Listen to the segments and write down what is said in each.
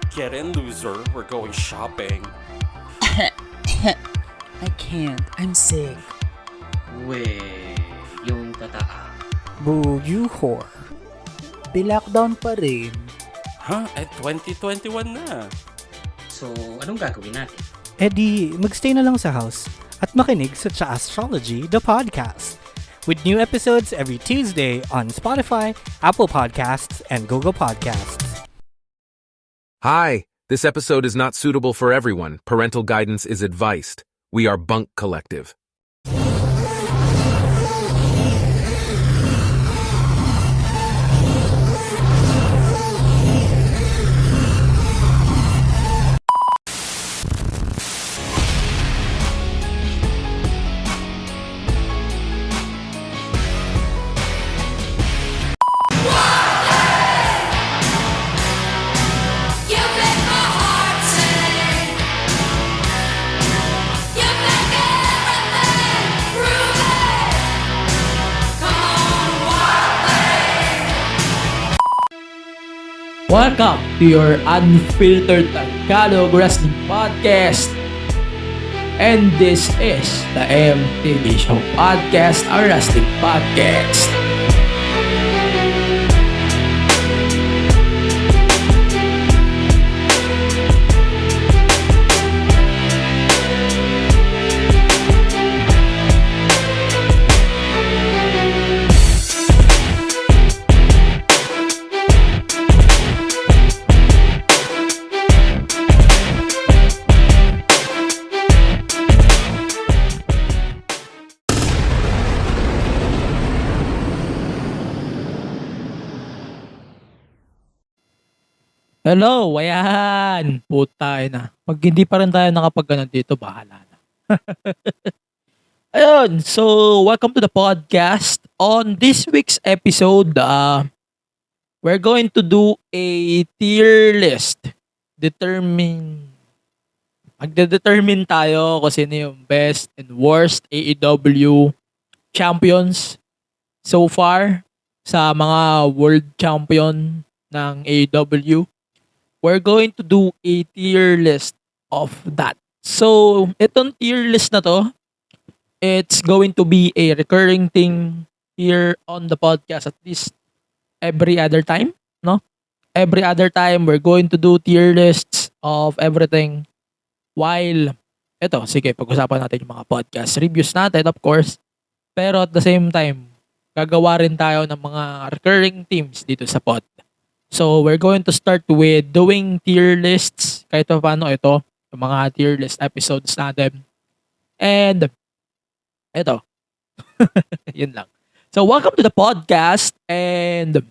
Get in, loser. We're going shopping. I can't. I'm sick. Yung tataa. Boo, you whore. Di-lockdown pa rin. Huh? 2021 na. So, anong gagawin natin? Eh di, magstay na lang sa house at makinig sa Astrology, the podcast. With new episodes every Tuesday on Spotify, Apple Podcasts, and Google Podcasts. Hi, this episode is not suitable for everyone. Parental guidance is advised. We are Bunk Collective. Welcome to your unfiltered Tagalog Wrestling Podcast. And this is the MTV Show Podcast, a wrestling podcast. Hello, ayan. Puta na. Pag hindi pa rin tayo nakapag dito, bahala na. Ayun, so welcome to the podcast. On this week's episode, we're going to do a tier list. Magde-determine tayo kung sino yung best and worst AEW champions so far sa mga world champion ng AEW. We're going to do a tier list of that. So, itong tier list na to, it's going to be a recurring thing here on the podcast at least every other time, no? Every other time, we're going to do tier lists of everything while, sige, pag-usapan natin yung mga podcast reviews natin, of course. Pero at the same time, gagawa rin tayo ng mga recurring themes dito sa pod. So, we're going to start with doing tier lists. Kahit pa paano ito, yung mga tier list episodes natin. And, yun lang. So, welcome to the podcast. And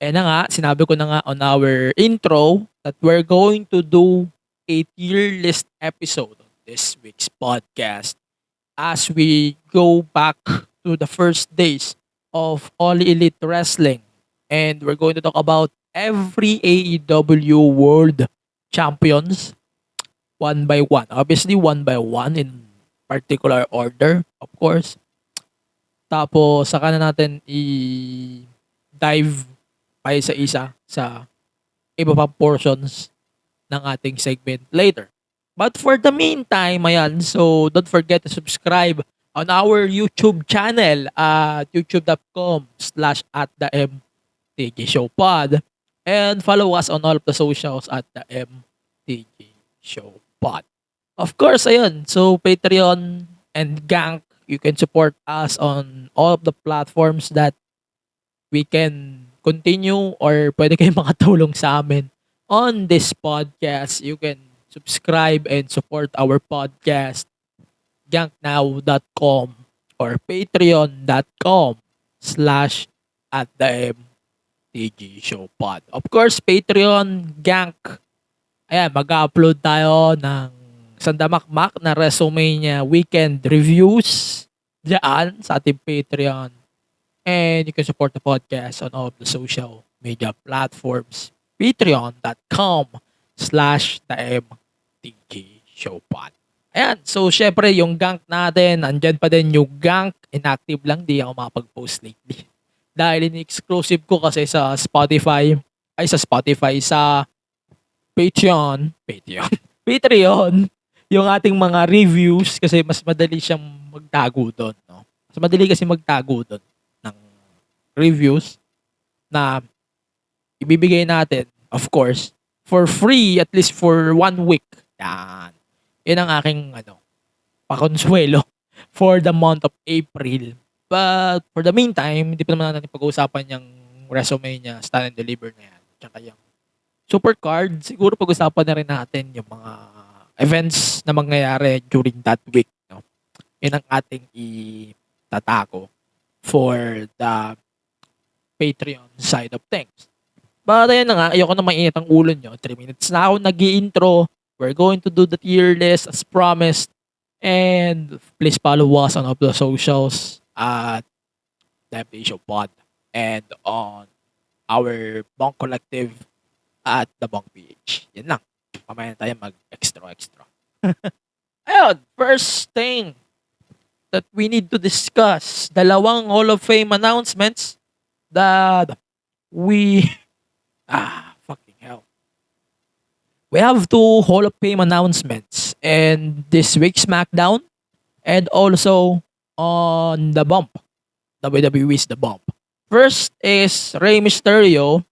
na nga, sinabi ko na nga on our intro that we're going to do a tier list episode on this week's podcast as we go back to the first days of All Elite Wrestling. And we're going to talk about every AEW World Champions one by one. Obviously, one by one in particular order, of course. Tapos, saka na natin i-dive pa isa-isa sa iba pang portions ng ating segment later. But for the meantime, ayan, so don't forget to subscribe on our YouTube channel at youtube.com/@the MTG Show Pod, and follow us on all of the socials at the MTG Show Pod. Of course, ayun, so Patreon and Gank, you can support us on all of the platforms that we can continue or pwede kayong makatulong sa amin on this podcast. You can subscribe and support our podcast ganknow.com or patreon.com/@the Show Pod. Of course, Patreon, Gank. Ayan, mag-upload tayo ng sandamakmak na WrestleMania weekend reviews diyan sa ating Patreon. And you can support the podcast on all of the social media platforms. Patreon.com/the Show Pod. Ayan, so syempre yung Gank natin, andyan pa din yung Gank. Inactive lang, di ako makapag-post lately. Dahil in-exclusive ko kasi sa Spotify, sa Patreon, yung ating mga reviews kasi mas madali siyang magtago doon, no? Mas madali kasi magtago doon ng reviews na ibibigay natin, of course, for free at least for 1 week. Yan. Yan ang aking pakonsuelo for the month of April. But for the meantime, hindi pa naman natin pag-uusapan yung WrestleMania stand and deliver na yan. Tsaka yung Supercard, siguro pag-usapan na rin natin yung mga events na mangyayari during that week. No? Yun ang ating itatako for the Patreon side of things. But ayun na nga, ayoko na mainit ang ulo nyo. 3 minutes na ako nag-i-intro. We're going to do the tier list as promised. And please follow us on all the socials at the MD Show Pod and on our Bong Collective at the Bong PH. Yan lang. Mamaya na tayo mag-extra. Ayun, first thing that we need to discuss, dalawang Hall of Fame announcements that we... fucking hell. We have 2 Hall of Fame announcements and this week's SmackDown and also on The Bump. WWE's The Bump. First is Rey Mysterio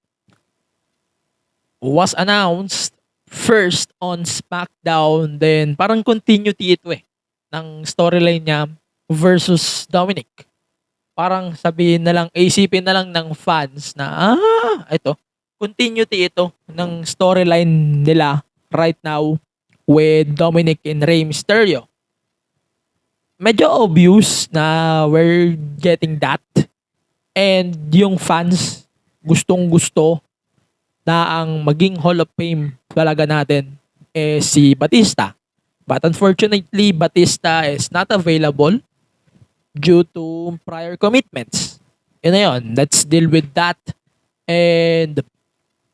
was announced first on SmackDown, then parang continuity ito ng storyline niya versus Dominik. Parang sabihin na lang, isipin na lang ng fans na ito, continuity ito ng storyline nila right now with Dominik and Rey Mysterio. Medyo obvious na we're getting that. And yung fans gustong-gusto na ang maging Hall of Fame talaga natin si Batista. But unfortunately, Batista is not available due to prior commitments. Yun na yun. Let's deal with that. And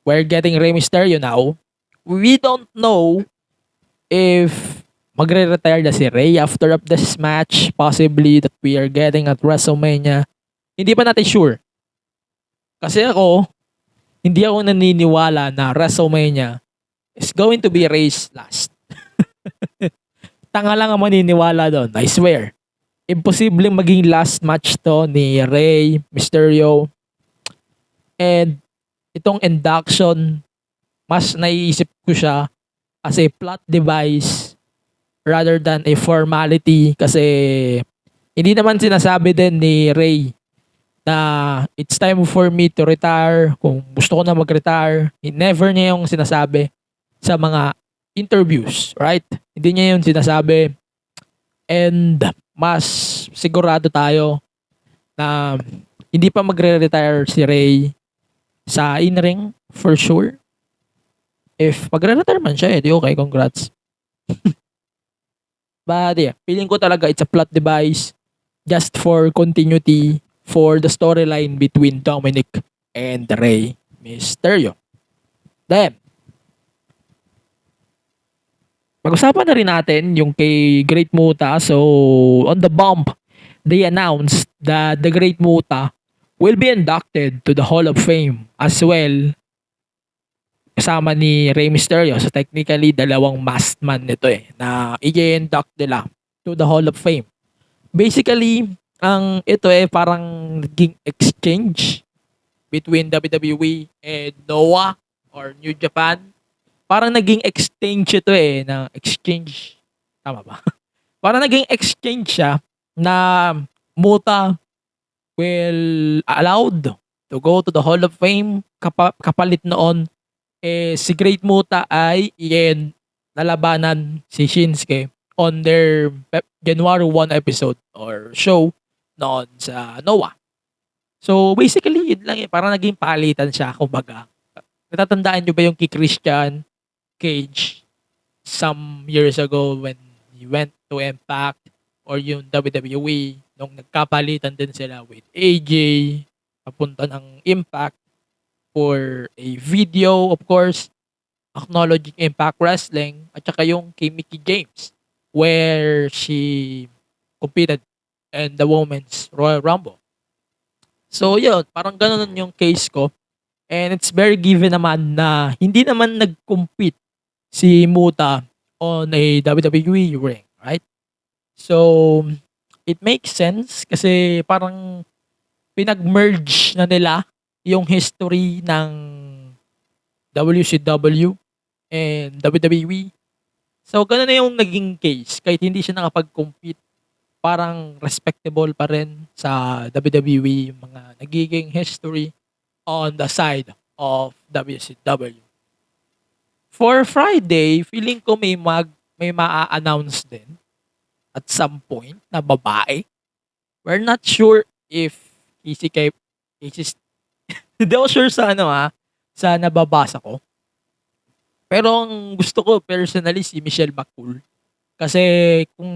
we're getting Rey Mysterio now. We don't know if magre-retire na si Rey after of this match. Possibly that we are getting at WrestleMania. Hindi pa natin sure. Kasi hindi ako naniniwala na WrestleMania is going to be Rey's last. Tanga lang ang maniniwala doon. I swear. Imposibleng maging last match to ni Rey Mysterio. And itong induction, mas naiisip ko siya as a plot device rather than a formality kasi hindi naman sinasabi din ni Rey na it's time for me to retire. Kung gusto ko na mag-retire, never niya yung sinasabi sa mga interviews, right? Hindi niya yung sinasabi. And mas sigurado tayo na hindi pa magre-retire si Rey sa in-ring for sure. If magre-retire man siya, di okay, congrats. But yeah, feeling ko talaga it's a plot device just for continuity for the storyline between Dominik and Rey Mysterio. Then, pag-usapan na rin natin yung kay Great Muta. So, on the bump, they announced that the Great Muta will be inducted to the Hall of Fame as well. Kasama ni Rey Mysterio. So, technically, dalawang masked man nito na i-induct nila to the Hall of Fame. Basically, ang ito parang naging exchange between WWE and Noah or New Japan. Parang naging exchange ito na exchange. Tama ba? Parang naging exchange siya na Muta will allowed to go to the Hall of Fame. Kapalit noon, si Great Muta ay nalabanan si Shinsuke on their January 1 episode or show noon sa Noah. So, basically, yun lang parang naging palitan siya, kumbaga. Natatandaan nyo ba yung kay Christian Cage some years ago when he went to Impact or yung WWE nung nagkapalitan din sila with AJ papunta ng Impact for a video, of course, acknowledging Impact Wrestling at saka yung kay Mickey James where she competed in the Women's Royal Rumble. So, yun, parang ganun yung case ko And it's very given naman na hindi naman nag-compete si Muta on a WWE ring, right? So, it makes sense kasi parang pinag-merge na nila yung history ng WCW and WWE. So, ganun na yung naging case. Kahit hindi siya nakapag-compete, parang respectable pa rin sa WWE yung mga nagiging history on the side of WCW. For Friday, feeling ko may maa-announce din at some point na babae. We're not sure if Casey hindi ako sure sa sa nababasa ko. Pero ang gusto ko personally si Michelle McCool. Kasi kung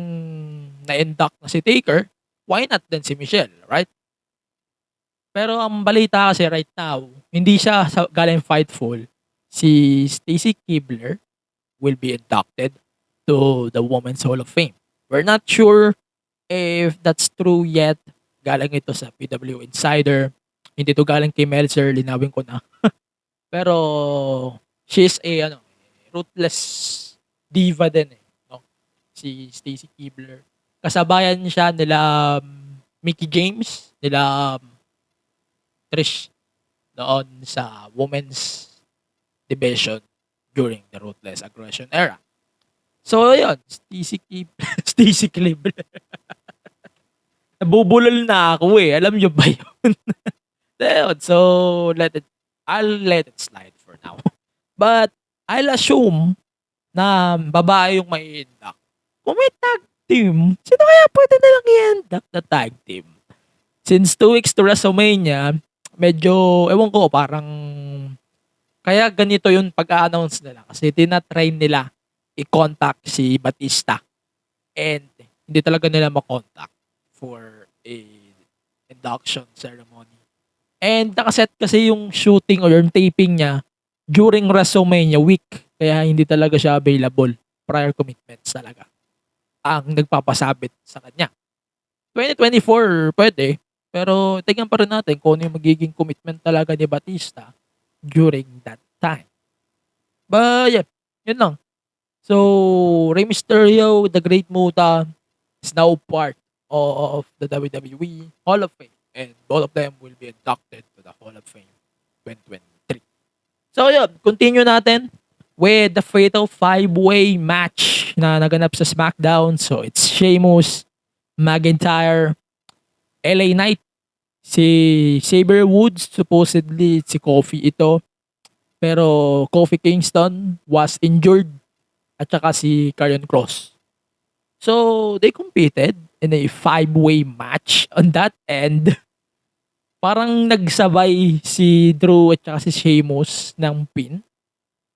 na-induct na si Taker, why not then si Michelle, right? Pero ang balita kasi right now, hindi siya galing Fightful. Si Stacy Keibler will be inducted to the Women's Hall of Fame. We're not sure if that's true yet. Galing ito sa PW Insider. Hindi to galing kay Meltzer, linawin ko na. Pero she's a ruthless diva din no? Si Stacy Keibler. Kasabayan siya nila Mickey James, nila Trish noon sa women's division during the Ruthless Aggression era. So, yun. Stacy Keibler. Nabubulol na ako eh. Alam nyo ba yun? So, I'll let it slide for now. But, I'll assume na babae yung may induct. Kung may tag team, sino kaya pwede nilang i-induct na tag team? Since 2 weeks to WrestleMania, medyo, ewan ko, parang kaya ganito yung pag-a-announce nila. Kasi tinatry nila i-contact si Batista. And hindi talaga nila makontact for a induction ceremony. And nakaset kasi yung shooting or yung taping niya during WrestleMania week. Kaya hindi talaga siya available. Prior commitments talaga ang nagpapasabit sa kanya. 2024, pwede. Pero tingnan pa rin natin kung ano yung magiging commitment talaga ni Batista during that time. But yeah, yun lang. So, Rey Mysterio, the Great Muta, is now part of the WWE Hall of Fame. And both of them will be inducted to the Hall of Fame 2023. So yun, continue natin with the Fatal 5-Way match na naganap sa SmackDown. So it's Sheamus, McIntyre, LA Knight, si Sabre Woods, supposedly si Kofi ito. Pero Kofi Kingston was injured at saka si Karrion Kross. So they competed in a 5-way match on that end. Parang nagsabay si Drew at saka si Sheamus ng pin.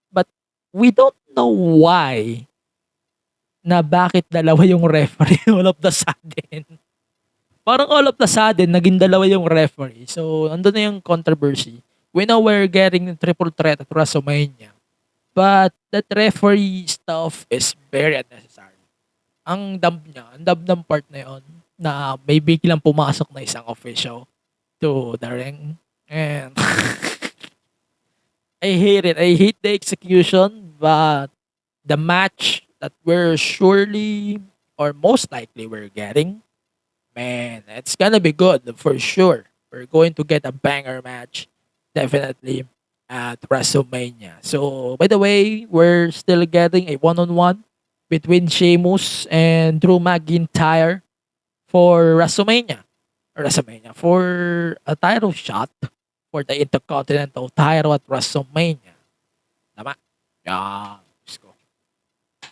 But we don't know why na bakit dalawa yung referee all of the sudden. Parang all of the sudden, naging dalawa yung referee. So, andun na yung controversy. We know we're getting triple threat at WrestleMania. But that referee stuff is very unnecessary. Ang dumb ng part na yun, na may biglang pumasok na isang official to the ring. And I hate it. I hate the execution, but the match that we're surely or most likely we're getting, man, it's gonna be good for sure. We're going to get a banger match, definitely, at WrestleMania. So, by the way, we're still getting a one-on-one between Sheamus and Drew McIntyre for WrestleMania. For a title shot for the Intercontinental title at WrestleMania. Tama? Yeah. Let's go.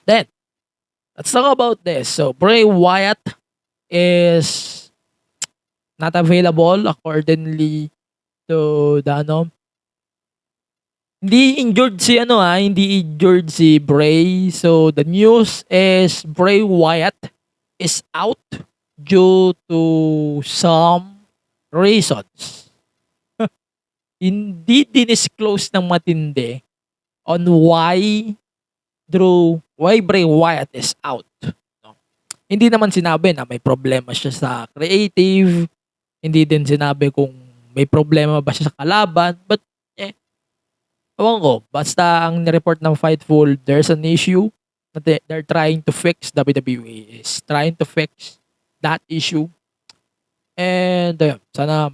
Then, let's talk about this. So, Bray Wyatt is not available accordingly to the hindi injured si Bray. So the news is Bray Wyatt is out due to some reasons. Hindi dinisclose ng matindi on why Bray Wyatt is out. Hindi naman sinabi na may problema siya sa creative. Hindi din sinabi kung may problema ba siya sa kalaban. But, Ewan ko, basta ang nireport ng Fightful, there's an issue that they're trying to fix. WWE is trying to fix that issue. And ayun, sana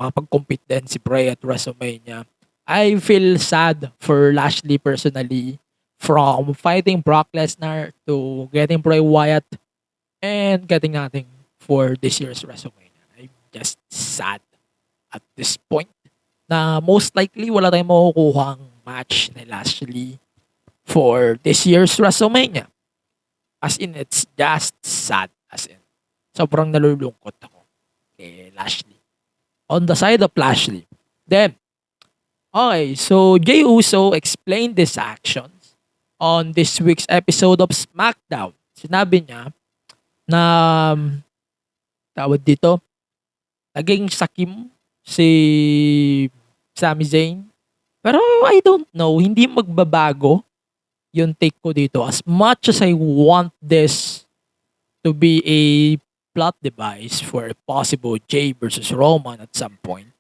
makapag-compete din si Bray at WrestleMania. I feel sad for Lashley personally, from fighting Brock Lesnar to getting Bray Wyatt and getting nothing for this year's WrestleMania. I'm just sad at this point na most likely wala tayong makukuhang match ni Lashley for this year's WrestleMania. As in, it's just sad. As in, sobrang nalulungkot ako kay Lashley. On the side of Lashley. Then, okay, so Jey Uso explained these actions on this week's episode of SmackDown. Sinabi niya na tawag dito, naging sakim si Sami Zayn. Pero I don't know, hindi magbabago yung take ko dito. As much as I want this to be a plot device for a possible Jay versus Roman at some point,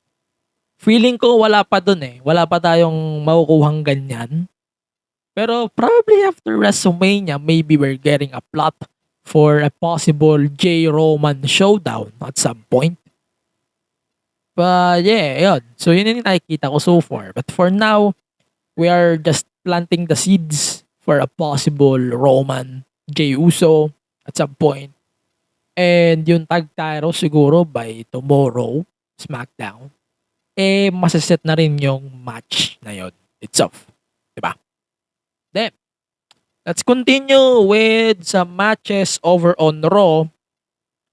feeling ko wala pa dun eh. Wala pa tayong makukuhang ganyan. Pero probably after WrestleMania, maybe we're getting a plot for a possible Jay Roman showdown at some point. But yeah, yun. So yun yung nakikita ko so far. But for now, we are just planting the seeds for a possible Roman Jey Uso at some point. And yung tag title siguro by tomorrow, SmackDown, masaset na rin yung match na yun itself. Diba? Then, let's continue with some matches over on Raw.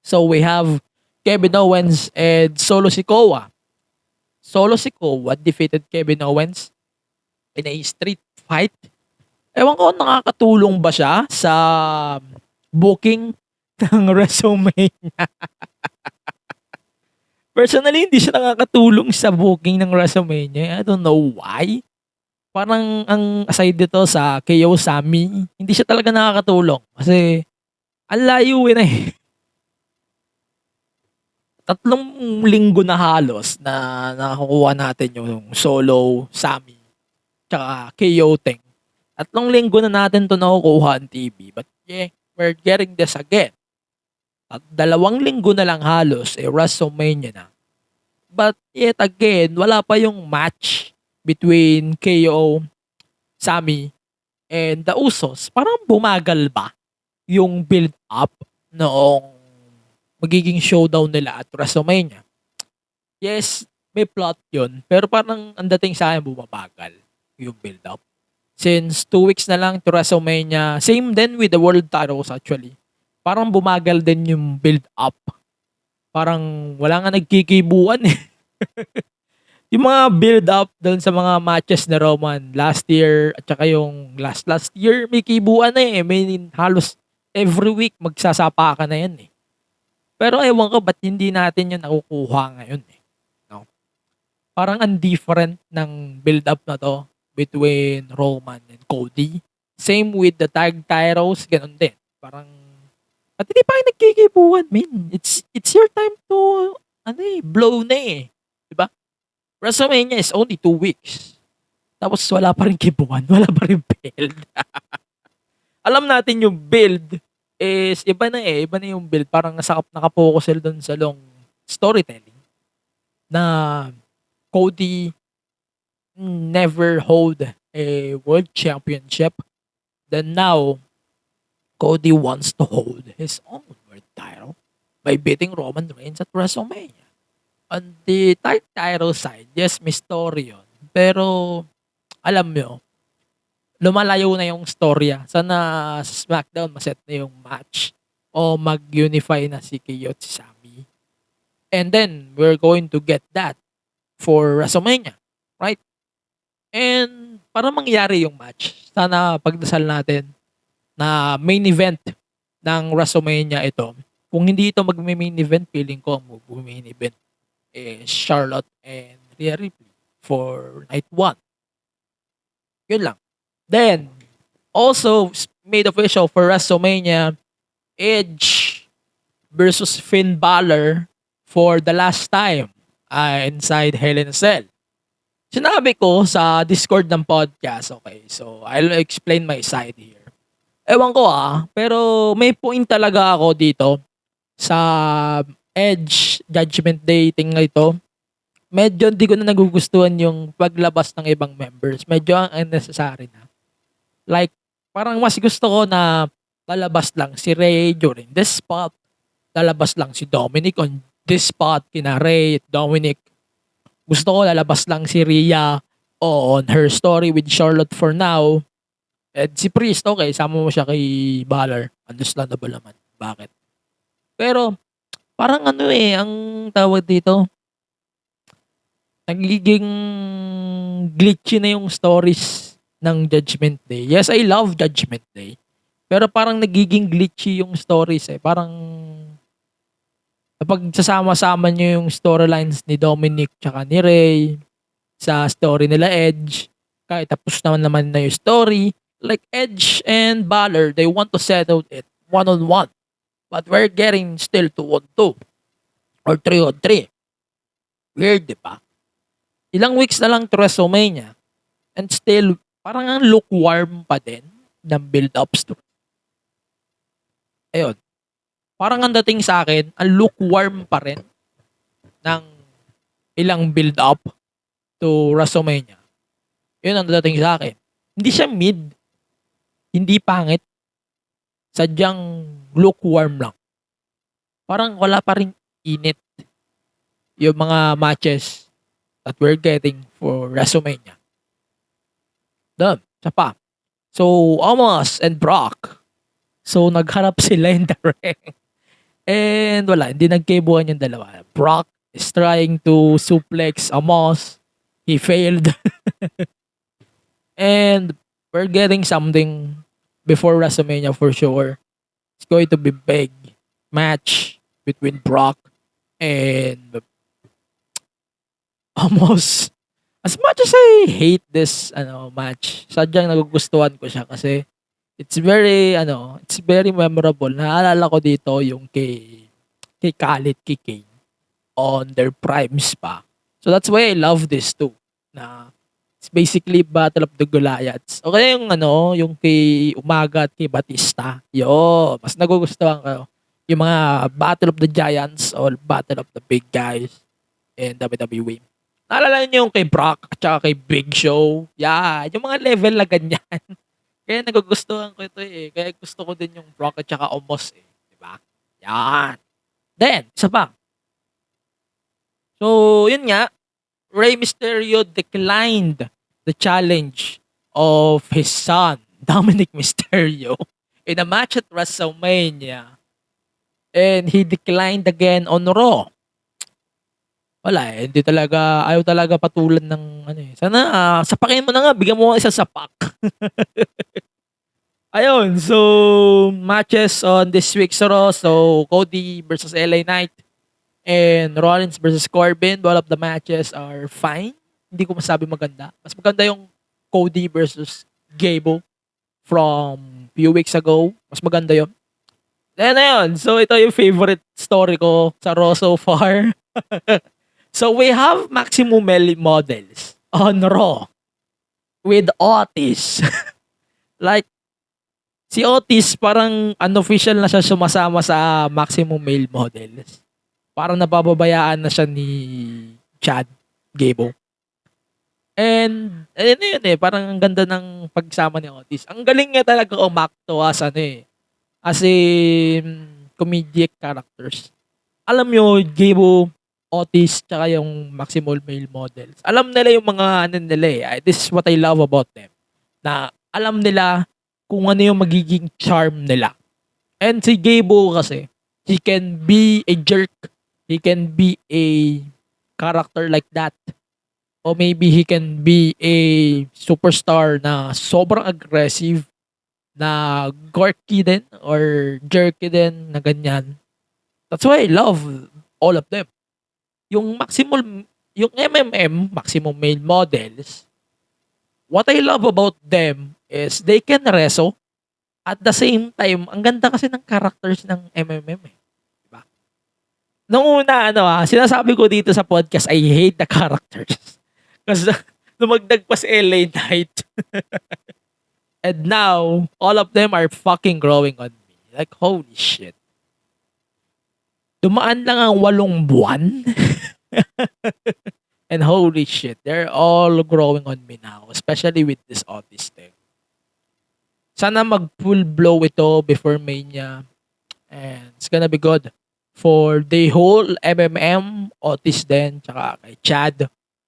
So we have Kevin Owens and Solo Sikoa. Solo Sikoa defeated Kevin Owens in a street fight. Ewan ko, nakakatulong ba siya sa booking ng WrestleMania? Personally, hindi siya nakakatulong sa booking ng WrestleMania. I don't know why. Parang ang aside dito sa KO Sami, hindi siya talaga nakakatulong. Kasi, ang layo na eh. 3 linggo na halos na nakakuha natin yung Solo, Sami, tsaka KO Teng. 3 linggo na natin to nakukuha on TV. But yeah, we're getting this again. At 2 linggo na lang halos, WrestleMania na. But yet again, wala pa yung match between KO, Sami, and the Usos. Parang bumagal ba yung build-up noong magiging showdown nila at WrestleMania? Yes, may plot yun. Pero parang ang dating sa akin bumabagal yung build-up. Since 2 weeks na lang to WrestleMania, same din with the world titles actually. Parang bumagal din yung build-up. Parang wala nga nagkikibuan eh. Yung mga build-up doon sa mga matches na Roman last year at saka yung last year, may kibuan na eh. May halos every week magsasapa ka na yan eh. Pero ewan ko ba't hindi natin yun nakukuha ngayon eh. No? Parang undifferent ng build-up na to between Roman and Cody. Same with the tag titles, ganun din. Parang, at hindi pa kayo nagkikibuan, man. It's your time to, blow na eh. Diba? WrestleMania is only 2 weeks. Tapos wala pa rin kibuan, wala pa rin build. Alam natin yung build is iba na eh. Iba na yung build. Parang nakapokus sila dun sa long storytelling na Cody never hold a world championship. Then now, Cody wants to hold his own world title by beating Roman Reigns at WrestleMania. On the tag title side, yes, Mysterio. Pero, alam nyo, lumalayo na yung storya. Sana sa SmackDown maset na yung match o mag-unify na si KO at si Sami. And then, we're going to get that for WrestleMania. Right? And para mangyari yung match, sana pagdasal natin na main event ng WrestleMania ito. Kung hindi ito mag-main event, feeling ko mag-main event is Charlotte and Rhea Ripley for night 1. Yun lang. Then, also made official for WrestleMania, Edge versus Finn Balor for the last time inside Hell in a Cell. Sinabi ko sa Discord ng podcast, okay? So, I'll explain my side here. Ewan ko pero may point talaga ako dito sa Edge Judgment Day thing na ito. Medyo hindi ko na nagugustuhan yung paglabas ng ibang members. Medyo ang unnecessary na. Like, parang mas gusto ko na lalabas lang si Ray during this spot. Lalabas lang si Dominik on this spot, kina Ray at Dominik. Gusto ko lalabas lang si Rhea on her story with Charlotte for now. At si Priest, okay, sama mo siya kay Balor. Understandable naman. Bakit? Pero, parang ang tawag dito, nagiging glitchy na yung stories ng Judgment Day. Yes, I love Judgment Day. Pero parang nagiging glitchy yung stories Parang kapag sasama-sama nyo yung storylines ni Dominik tsaka ni Ray sa story nila Edge, kahit tapos naman na yung story, like Edge and Balor, they want to settle it one-on-one. But we're getting still 2-on-2 or 3-on-3. Weird, di ba? Ilang weeks na lang to WrestleMania and still, parang ang lukewarm pa din ng build-ups to. Ayun. Parang ang dating sa akin, ang lukewarm pa rin ng ilang build-up to WrestleMania. Yun ang dating sa akin. Hindi siya mid. Hindi pangit. Sadyang lukewarm lang. Parang wala pa rin init yung mga matches that we're getting for WrestleMania. Done. Isa pa. So, Omos and Brock. So, nagharap sila in the ring. And wala, hindi nagkibuhan yung dalawa. Brock is trying to suplex Omos. He failed. And we're getting something before WrestleMania for sure. It's going to be big match between Brock and Omos. As much as I hate this match, sadyang nagugustuhan ko siya kasi it's very memorable. Naalala ko dito yung kay Khaled, kay Kane on their primes pa. So that's why I love this too. Na it's basically Battle of the Goliaths. Okay yung kay Umaga at kay Batista. Mas nagugustuhan ko yung mga Battle of the Giants or Battle of the Big Guys in WWE. Naalala niyo yung kay Brock at saka kay Big Show? Yeah, yung mga level na ganyan. Kaya nagugustuhan ko ito Kaya gusto ko din yung Brock at saka Omos Diba? Yan. Then, isa pa. So, yun nga. Rey Mysterio declined the challenge of his son, Dominik Mysterio, in a match at WrestleMania. And he declined again on Raw. Wala hindi talaga, ayaw talaga patulan ng Sana, sapakin mo na nga, bigyan mo ng isang sapak. Ayun, so, matches on this week's Raw. So, Cody versus LA Knight and Rollins versus Corbin. All of the matches are fine. Hindi ko masabi maganda. Mas maganda yung Cody versus Gable from few weeks ago. Mas maganda yun. Then, ayun. So, ito yung favorite story ko sa Raw so far. So, we have maximum male models on Raw with Otis. Like, si Otis parang unofficial na siya sumasama sa maximum male models. Parang napababayaan na siya ni Chad Gable. And, ayun parang ang ganda ng pagsama ni Otis. Ang galing niya talaga umakto as comedic characters. Alam nyo, Gable, Otis, tsaka yung maximal male models. Alam nila yung mga nila This is what I love about them. Na alam nila kung ano yung magiging charm nila. And si Gable kasi, he can be a jerk. He can be a character like that. O maybe he can be a superstar na sobrang aggressive, na gorky din, or jerky din, na ganyan. That's why I love all of them. Yung maximum male models, what I love about them is they can wrestle at the same time. Ang ganda kasi ng characters ng MMM diba? Nung una, sinasabi ko dito sa podcast, I hate the characters. Dumagdag pa si LA Knight. And now, all of them are fucking growing on me. Like, holy shit. Dumaan lang ang 8 buwan. And holy shit, they're all growing on me now. Especially with this Otis thing. Sana mag-full blow ito before Mania. And it's gonna be good for the whole MMM, Otis din, tsaka kay Chad.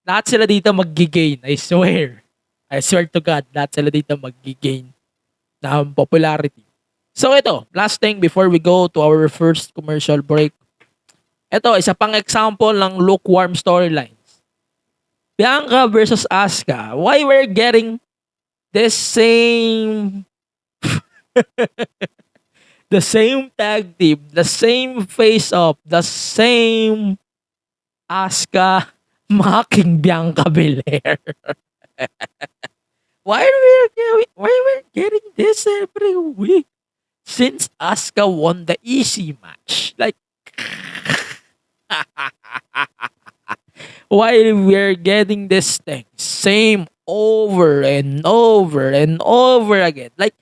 Lahat sila dito mag-gain, I swear. I swear to God, lahat sila dito mag-gain ng popularity. So ito, last thing before we go to our first commercial break. Ito, isa pang example ng lukewarm storylines. Bianca versus Asuka. Why we're getting the same the same tag team, the same face-off, the same Asuka mocking Bianca Belair. Why we're getting this every week? Since Asuka won the easy match. Like, why we're getting this thing same over and over and over again. Like,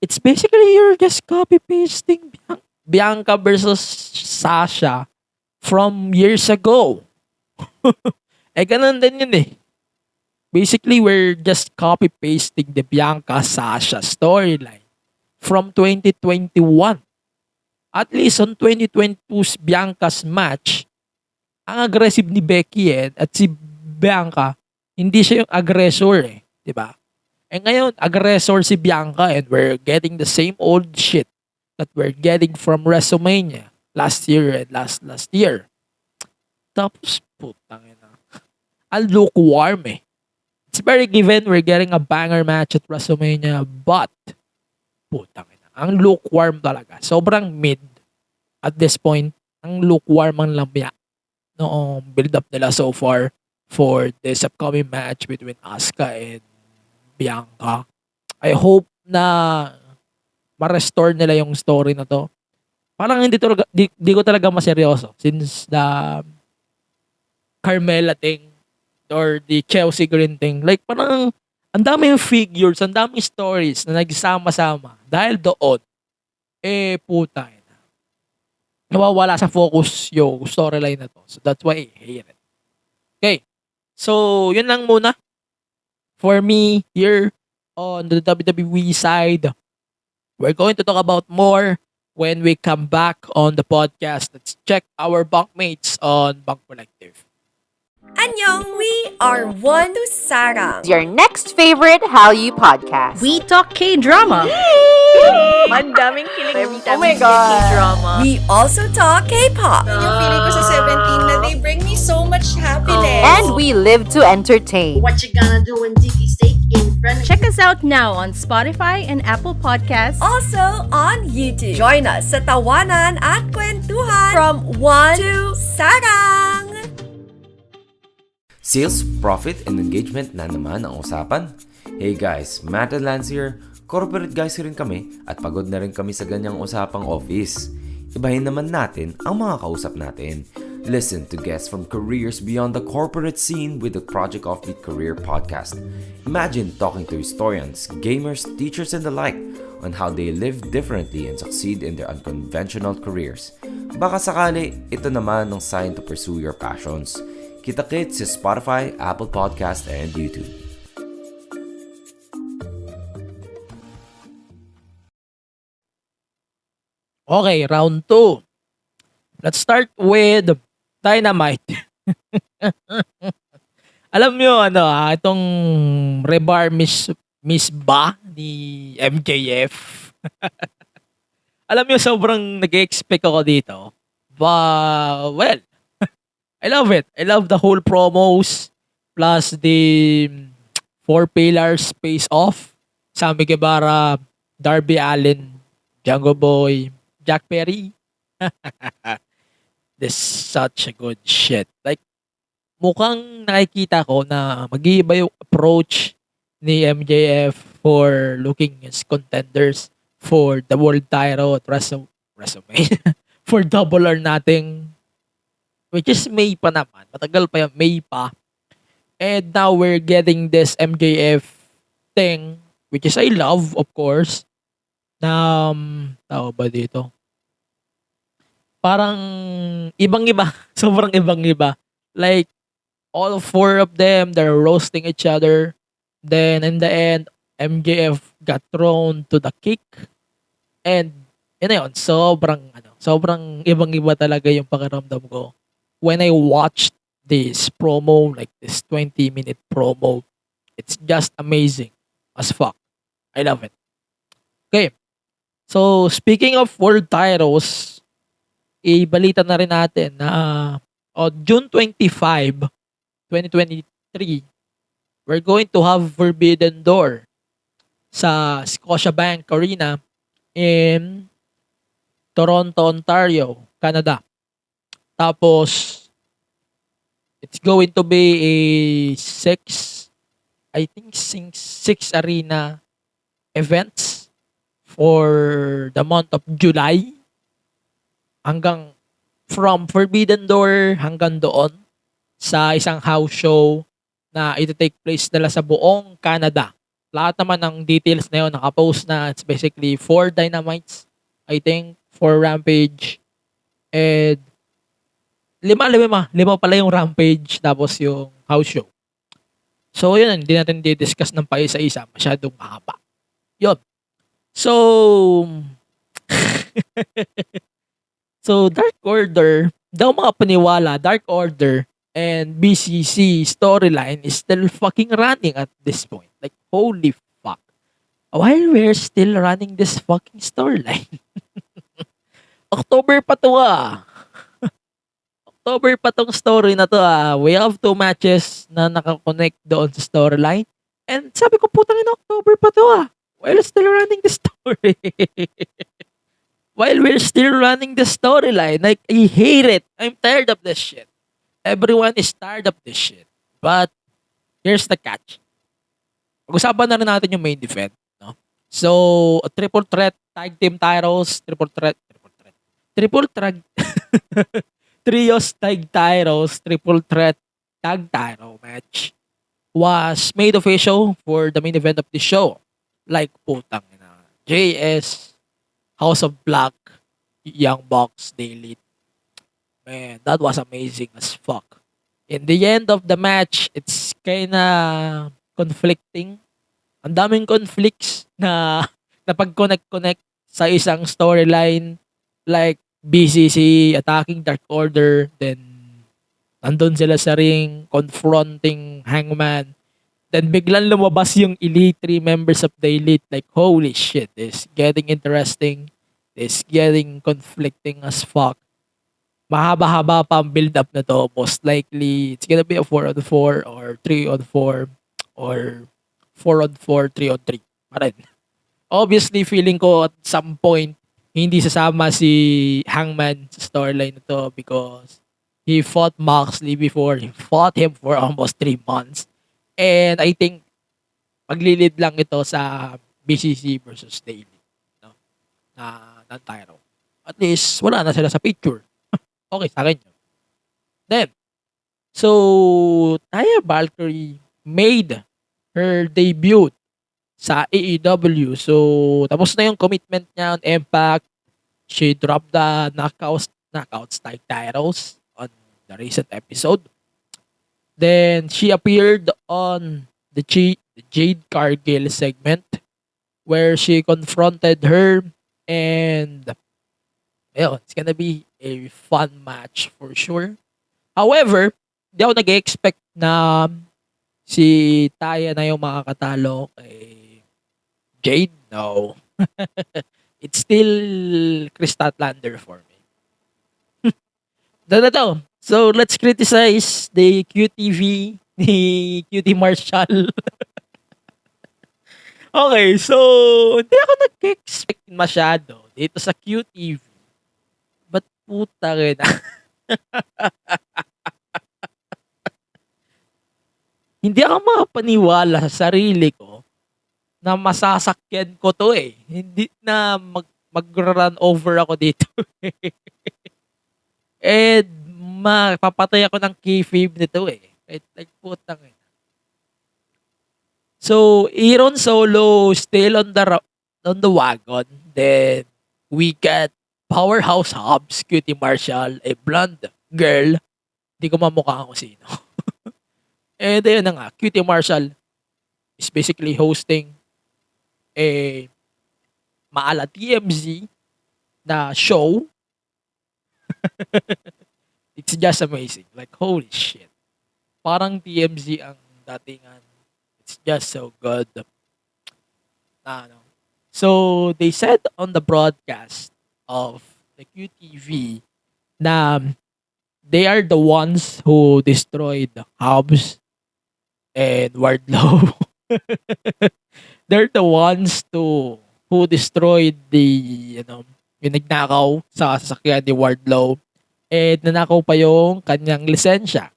it's basically you're just copy-pasting Bianca versus Sasha from years ago. Ganun din yun eh. Basically, we're just copy-pasting the Bianca-Sasha storyline from 2021. At least on 2022's Bianca's match, ang aggressive ni Becky at si Bianca, hindi siya yung aggressor eh. Diba? Ngayon, aggressor si Bianca and we're getting the same old shit that we're getting from WrestleMania last year and last year. Tapos, putang ina. Ang lukewarm eh. It's very given we're getting a banger match at WrestleMania, but putang ina. Ang lukewarm talaga. Sobrang mid at this point. Ang lukewarm ang lamya noong build-up nila so far for this upcoming match between Asuka and Bianca. I hope na ma-restore nila yung story na to. Parang di ko talaga maseryoso since the Carmella thing or the Chelsea Green thing. Like, parang ang daming figures, ang daming stories na nagsama-sama. Dahil doon, puta na. Nawawala sa focus yung storyline na to. So, that's why I hate it. Okay. So, yun lang muna. For me, here on the WWE side, we're going to talk about more when we come back on the podcast. Let's check our bunkmates on Bunk Collective. Annyeong, we are One to Sarang. Your next favorite Hallyu podcast. We talk K-drama. Mandaming kilig every time we God. K-drama. We also talk K-pop. Yung feeling ko sa 17 na they bring me so much happiness. And we live to entertain. What you gonna do when Dicky steak in front of Check us out now on Spotify and Apple Podcasts. Also on YouTube. Join us sa tawanan at kwentuhan from One to Sarang. Sales, profit, and engagement na naman ang usapan. Hey guys, Matt and Lance here. Corporate guys rin kami at pagod na rin kami sa ganyang usapang office. Ibahin naman natin ang mga kausap natin. Listen to guests from careers beyond the corporate scene with the Project Offbeat Career Podcast. Imagine talking to historians, gamers, teachers, and the like on how they live differently and succeed in their unconventional careers. Baka sakali, ito naman ang sign to pursue your passions. Kita-kits sa Spotify, Apple Podcast, and YouTube. Okay, round 2. Let's start with Dynamite. Alam nyo, itong Rebar Miss Ba ni MJF. Alam nyo, sobrang nag-expect ako dito. But, well, I love it. I love the whole promos plus the 4 pillars face off. Sammy Guevara, Darby Allin, Jungle Boy, Jack Perry. This is such a good shit. Like, mukhang nakikita ko na mag-iiba yung approach ni MJF for looking as contenders for the world title at WrestleMania. For Double or Nothing. Which is May pa naman. Matagal pa yan. May pa. And now we're getting this MJF thing, which is I love, of course. Na, tawag ba dito? Parang ibang-iba. Sobrang ibang-iba. Like, all four of them, they're roasting each other. Then, in the end, MJF got thrown to the kick. And, yun na yun, sobrang ibang-iba talaga yung pakiramdam ko. When I watched this promo, like this 20-minute promo, it's just amazing as fuck. I love it. Okay. So, speaking of world titles, ibalita na rin natin na on June 25, 2023, we're going to have Forbidden Door sa Scotiabank Arena in Toronto, Ontario, Canada. Tapos, it's going to be a six arena events for the month of July. Hanggang from Forbidden Door hanggang doon sa isang house show na ito take place nila sa buong Canada. Lahat naman ng details na yun nakapost na. It's basically 4 Dynamites, I think, 4 Rampage, and lima pala yung Rampage tapos yung house show. So yun, hindi natin di-discuss ng paisa-isa, masyadong mahaba. Yun. So So, Dark Order, daw mga paniwala, Dark Order and BCC storyline is still fucking running at this point. Like, holy fuck. While we're still running this fucking storyline. October pa to October pa tong story na to We have 2 matches na nakakonect doon sa storyline. And sabi ko, putang ina, October pa to While still running the story. While we're still running the storyline, like, I hate it. I'm tired of this shit. Everyone is tired of this shit. But, here's the catch. Pag-usapan na rin natin yung main event, no? So, triple threat tag team titles, trios tag titles, triple threat tag title match was made official for the main event of the show. Like, putang ina, JS, House of Black, Young Bucks, Daily. Man, that was amazing as fuck. In the end of the match, it's kinda conflicting. Ang daming conflicts na pag-connect sa isang storyline, like BCC attacking Dark Order, then nandun sila sa ring confronting Hangman. Then biglang lumabas yung Elite, 3 members of the Elite. Like, holy shit, this getting interesting. This getting conflicting as fuck. Mahaba-haba pa ang build-up na to. Most likely, it's gonna be a 4-on-4 or 3-on-4 or 4-on-4, 3-on-3. Parin. Obviously, feeling ko at some point, hindi sasama si Hangman sa storyline na to because he fought Moxley before. He fought him for almost 3 months. And I think maglilid lang ito sa BCC versus Daily, no? Na Tyro. At least wala na sila sa picture. Okay sa akin yun. Then, so Taya Valkyrie made her debut sa AEW. So tapos na yung commitment niya on Impact. She dropped the knockouts tag titles on the recent episode. Then, she appeared on the Jade Cargill segment where she confronted her and it's gonna be a fun match for sure. However, di ako nag-expect na si Taya na yung makakatalo kay Jade. No. It's still Chris Statlander for me. Dato. So, let's criticize the QTV ni QT Marshall. Okay, so, hindi ako nag-expect masyado dito sa QTV. But puta rin. Hindi ako makapaniwala sa sarili ko na masasakyan ko to Hindi na mag-run over ako dito. And mapapatay ako ng kayfabe nito Like putang So, Aaron Solo still on the wagon. Then, we got Powerhouse Hobbs, Cutie Marshall, a blonde girl. Hindi ko mamukha kung sino. And ayun na nga, Cutie Marshall is basically hosting a maala TMZ na show. It's just amazing. Like, holy shit. Parang TMZ ang datingan. It's just so good. So, they said on the broadcast of the QTV na they are the ones who destroyed Hobbs and Wardlow. They're the ones who destroyed yung nagnakaw sa sasakyan ni Wardlow. And nanakaw pa yung kanyang lisensya.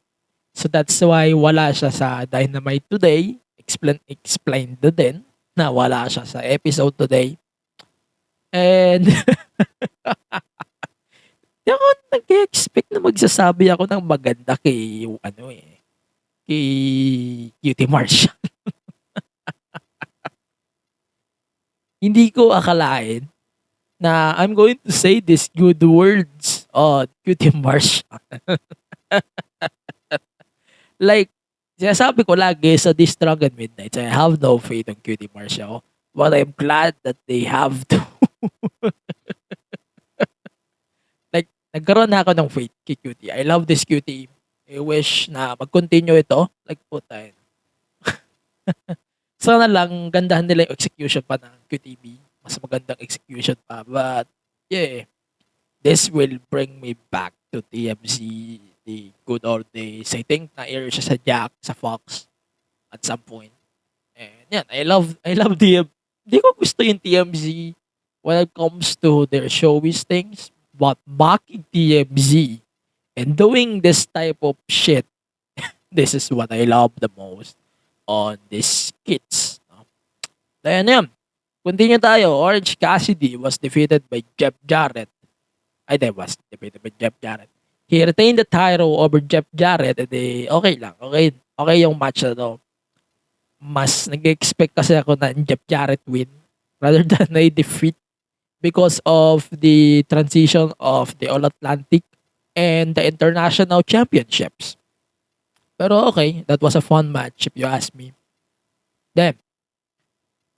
So that's why wala siya sa Dynamite today. Explained na din na wala siya sa episode today. And di ako nag-expect na magsasabi ako ng maganda kay kay Cutie Marshall. Hindi ko akalain na I'm going to say these good words on Cutie Marshall. Like, sinasabi ko lagi sa This Strong and Midnights, I have no faith on Cutie Marshall, but I'm glad that they have to. Like, nagkaroon na ako ng faith kay Cutie. I love this Cutie. I wish na mag-continue ito. Like, puta. Sana lang gandahan nila yung execution pa ng QTV. Mas magandang execution pa. But, yeah. This will bring me back to TMZ, the good old days. I think na-air siya sa Jack, sa Fox, at some point. And yan, I love the, hindi ko gusto yung TMZ when it comes to their showbiz things. But backing TMZ and doing this type of shit, this is what I love the most on these skits. Then yan. Continue tayo. Orange Cassidy was defeated by Jeff Jarrett. Was defeated by Jeff Jarrett. He retained the title over Jeff Jarrett. And okay lang. Okay yung match na to. Mas nag-expect kasi ako na Jeff Jarrett win rather than a defeat because of the transition of the All-Atlantic and the International Championships. Pero okay, that was a fun match if you ask me. Then,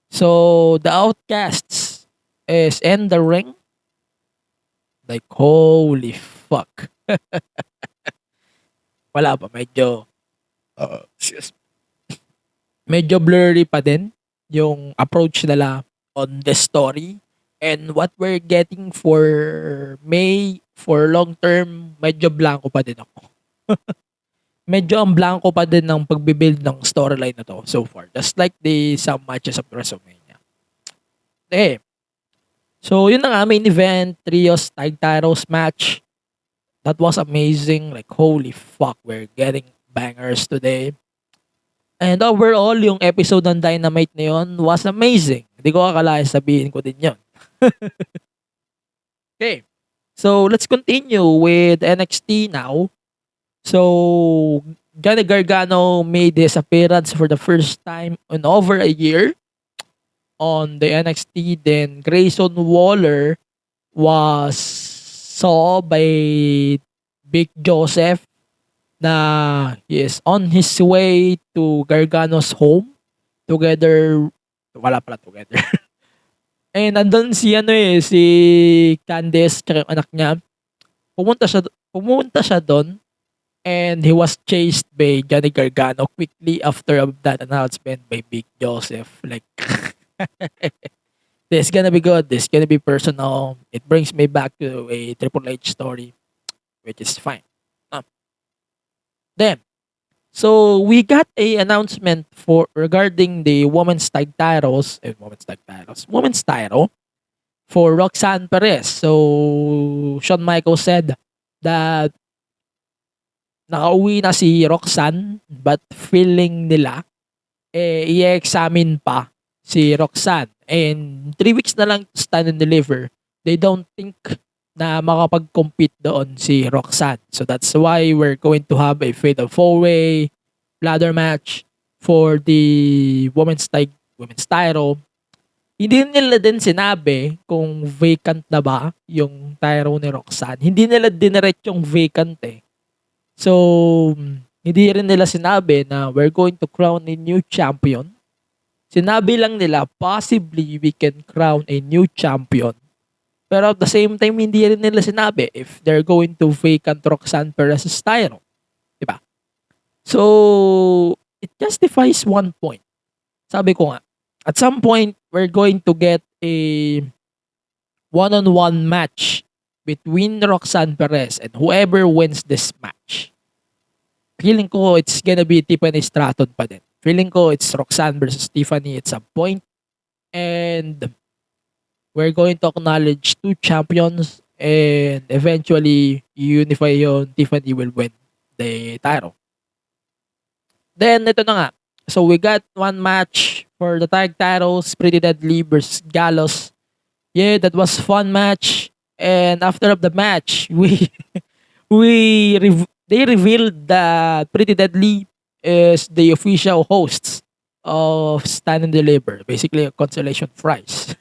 so the Outcasts is in the ring. Like, holy fuck. Wala pa, medyo blurry pa din yung approach nila on the story. And what we're getting for May, for long term, medyo blanco pa din ako. Medyo ang blanco pa din ng pagbibuild ng storyline na to so far. Just like some matches of WrestleMania. So, yun na nga, main event, trios, tag titles match. That was amazing. Like, holy fuck, we're getting bangers today. And overall, yung episode ng Dynamite na yun was amazing. Hindi ko akalain sabihin ko din yun. Okay. So, let's continue with NXT now. So, Johnny Gargano made his appearance for the first time in over a year on the NXT. Then, Grayson Waller was saw by Big Joseph na he is on his way to Gargano's home together. Wala pala together. And nandun si Candice tsaka yung anak niya. Pumunta siya doon. And he was chased by Johnny Gargano quickly after that announcement by Big Joseph. Like, this is gonna be good. This is gonna be personal. It brings me back to a Triple H story, which is fine. Then, so we got a announcement regarding the women's tag titles women's title for Roxanne Perez. So Shawn Michaels said that nakauwi na si Roxanne, but feeling nila i-examine pa si Roxanne. And 3 weeks na lang to stand and deliver. They don't think na makapag-compete doon si Roxanne. So that's why we're going to have a fatal 4-way ladder match for the women's title. Hindi nila din sinabi kung vacant na ba yung title ni Roxanne. Hindi nila yung vacant eh. So, hindi rin nila sinabi na we're going to crown a new champion. Sinabi lang nila, possibly we can crown a new champion. Pero at the same time, hindi rin nila sinabi if they're going to vacant Roxanne Perez's title. Diba? So, it justifies one point. Sabi ko nga, at some point, we're going to get a one-on-one match between Roxanne Perez and whoever wins this match. Feeling ko it's gonna be Tiffany Stratton pa din. Feeling ko it's Roxanne versus Tiffany at some point. And we're going to acknowledge two champions and eventually unify yun. Tiffany will win the title. Then, ito na nga. So, we got one match for the tag titles. Pretty Deadly versus Gallows. Yeah, that was fun match. And after of the match, they revealed that Pretty Deadly is the official hosts of Stand and Deliver. Basically, a consolation prize.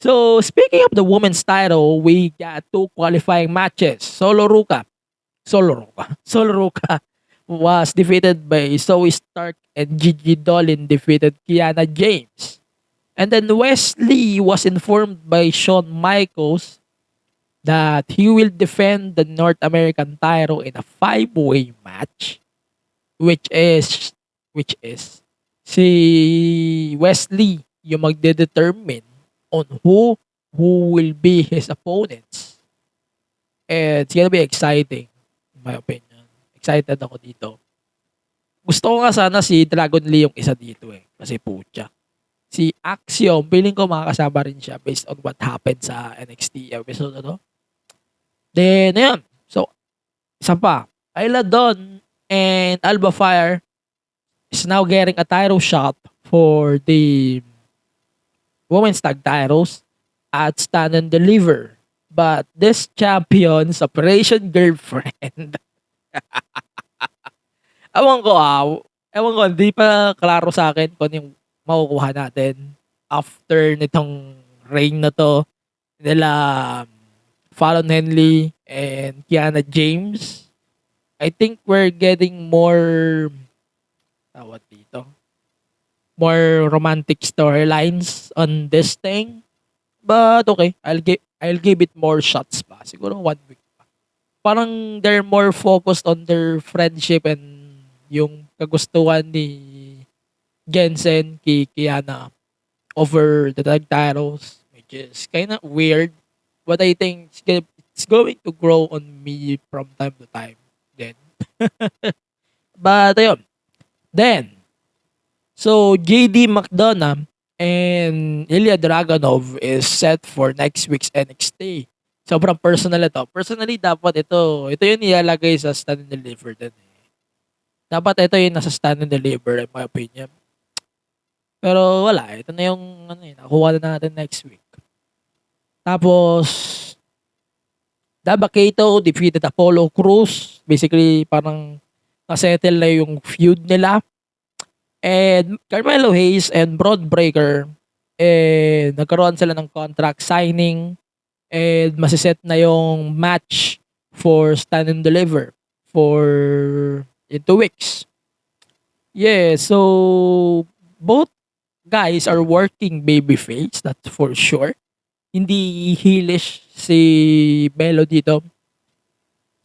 So, speaking of the women's title, we got two qualifying matches. Solo Ruka was defeated by Zoe Stark and Gigi Dolin defeated Kiana James. And then Wesley was informed by Shawn Michaels that he will defend the North American title in a 5-way match, which is si Wesley yung magdedetermine on who will be his opponents. And it's gonna be exciting, in my opinion. Excited ako dito. Gusto ko nga sana si Dragon Lee yung isa dito eh. Kasi pucha. Si Axiom, feeling ko makakasama rin siya based on what happened sa NXT episode ano. Then, ayun. So, isa pa. Ayla Dawn and Alba Fire is now getting a title shot for the women's tag titles at Stand and Deliver. But this champion's Operation Girlfriend ewan ko, hindi pa klaro sa akin kung yung makukuha natin after nitong reign na to nila Fallon Henley and Kiana James. I think we're getting more more romantic storylines on this thing. But okay, I'll give it more shots pa. Siguro 1 week. Parang they're more focused on their friendship and yung kagustuhan ni Jensen kay Kiana over the tag titles, which is kind of weird. But I think it's going to grow on me from time to time. Then, but ayun. Then, so JD McDonough and Ilya Dragunov is set for next week's NXT. Sobrang personal ito. Personally, dapat ito yung nilalagay sa Stand and Deliver din. Dapat ito yung nasa Stand and Deliver, in my opinion. Pero wala. Ito na yung nakuha na natin next week. Tapos, Dabakato defeated Apollo Crews. Basically, parang nasettle na yung feud nila. And Carmelo Hayes and Broad Breaker, nagkaroon sila ng contract signing. And masiset na yung match for Stand and Deliver for in 2 weeks. Yeah, so both guys are working babyface, that's for sure. Hindi heelish si Melo dito.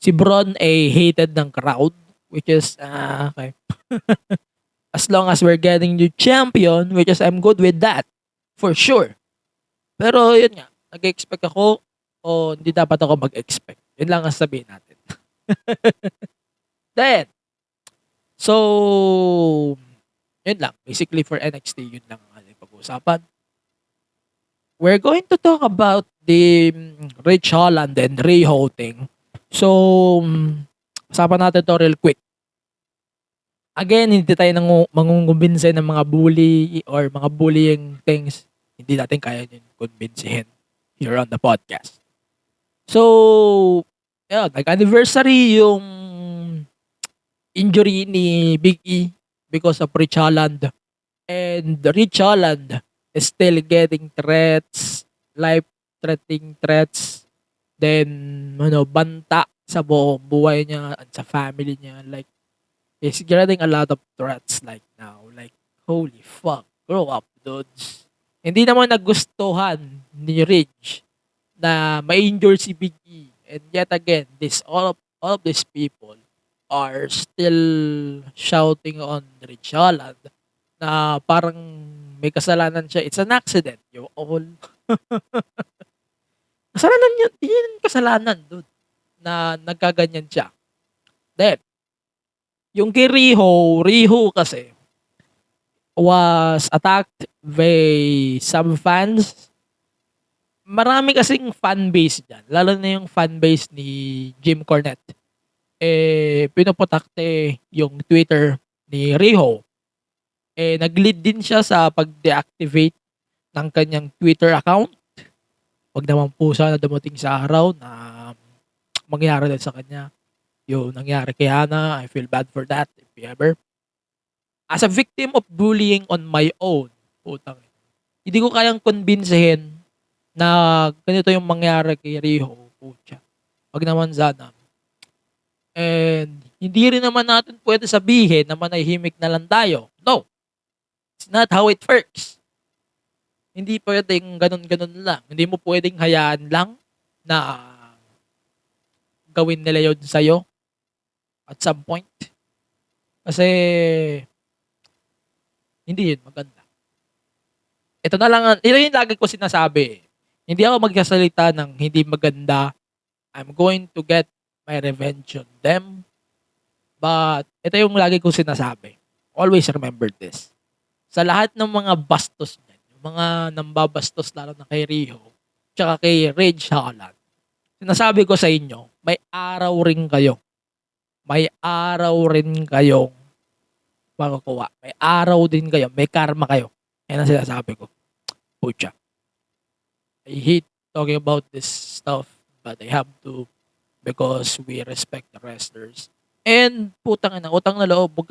Si Braun ay hated ng crowd, which is okay. As long as we're getting new champion, which is I'm good with that, for sure. Pero yun nga, nag-expect ako o hindi dapat ako mag-expect. Yun lang ang sabihin natin. Then, so, yun lang. Basically for NXT, yun lang ang pag-uusapan. We're going to talk about the Rich Holland and Ray Ho thing. So, usapan natin to real quick. Again, hindi tayo mangungumbinse ng mga bully or mga bullying things. Hindi natin kaya yun kumbinsihin here on the podcast. So, yun, nag-anniversary yung injury ni Big E because of Rich Holland. And Rich Holland is still getting threats, life-threatening threats. Then, banta sa buong buhay niya at sa family niya. Like, he's getting a lot of threats like now. Like, holy fuck. Grow up, dudes. Hindi naman nagustuhan ni Rich na ma-injure si Big E. And yet again, all of these people are still shouting on Rich Holland na parang may kasalanan siya. It's an accident, you all. Kasalanan yun. Yun kasalanan, dude. Na nagkaganyan siya. Then, yung kay Riho kasi was attacked by some fans. Marami kasing fan base dyan. Lalo na yung fan base ni Jim Cornette. Pinoprotekte yung Twitter ni Riho. Nag-lead din siya sa pag-deactivate ng kanyang Twitter account. Wag naman po sana dumating sa araw na mangyari din sa kanya. Yung nangyari kay Hana, I feel bad for that if ever. As a victim of bullying on my own, hindi ko kayang konbinsihin na ganito yung mangyari kay Riho. Wag naman sana. And hindi rin naman natin pwede sabihin na manahimik na lang tayo. No. It's not how it works. Hindi pwedeng ganun-ganun lang. Hindi mo pwedeng hayaan lang na gawin nila yun sa'yo at some point. Kasi hindi yun maganda. Ito na lang, ito yung lagi ko sinasabi. Hindi ako magsasalita ng hindi maganda. I'm going to get my revenge on them. But ito yung lagi ko sinasabi. Always remember this. Sa lahat ng mga bastos niyan, yung mga nambabastos lalo na kay Riho, tsaka kay Rage Holland, sinasabi ko sa inyo, may araw rin kayo. May araw rin kayong makukuha. May araw din kayo. May karma kayo. Yan ang sinasabi ko. Pucha. I hate talking about this stuff, but I have to because we respect the wrestlers. And utang na loob, huwag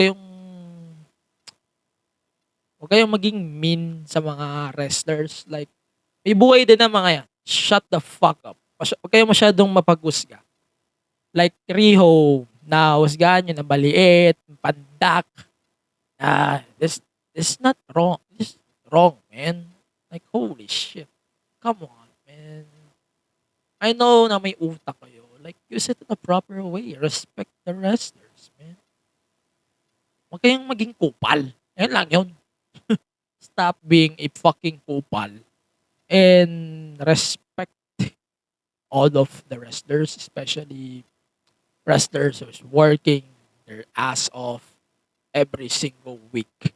kayong maging mean sa mga wrestlers. Like, may buhay din na mga yan. Shut the fuck up. Huwag kayong masyadong mapag-usga. Like, Riho, na husgahan nyo na maliit, pandak. This is not wrong. This is wrong, man. Like, holy shit. Come on, man. I know na may utak kayo. Like, use it in a proper way. Respect the wrestlers, man. Huwag kayong maging kupal. Ayun lang yun. Stop being a fucking kupal. And respect all of the wrestlers, especially wrestlers who's working their ass off every single week.